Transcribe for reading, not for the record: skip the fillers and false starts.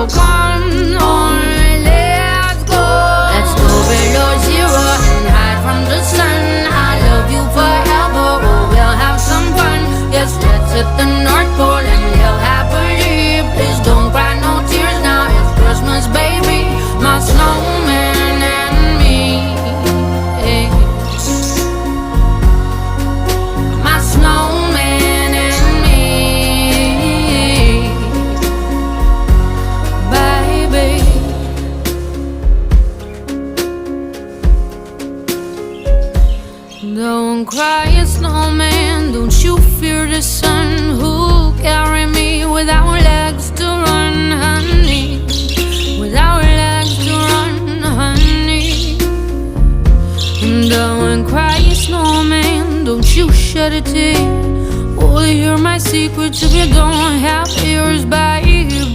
So come on, let's go. Let's go below zero and hide from the sun. I love you forever, oh, we'll have some fun. Yes, let's hit the North Pole and live happily. Please don't cry no tears now, it's Christmas, baby. My snowman and me. My snowman and me, baby. Don't cry, snowman, don't you fear the sun. Who'll carry me without legs to run, honey? Without legs to run, honey. Don't cry, snowman, don't you shed a tear. Will you hear my secrets if you don't have ears, baby?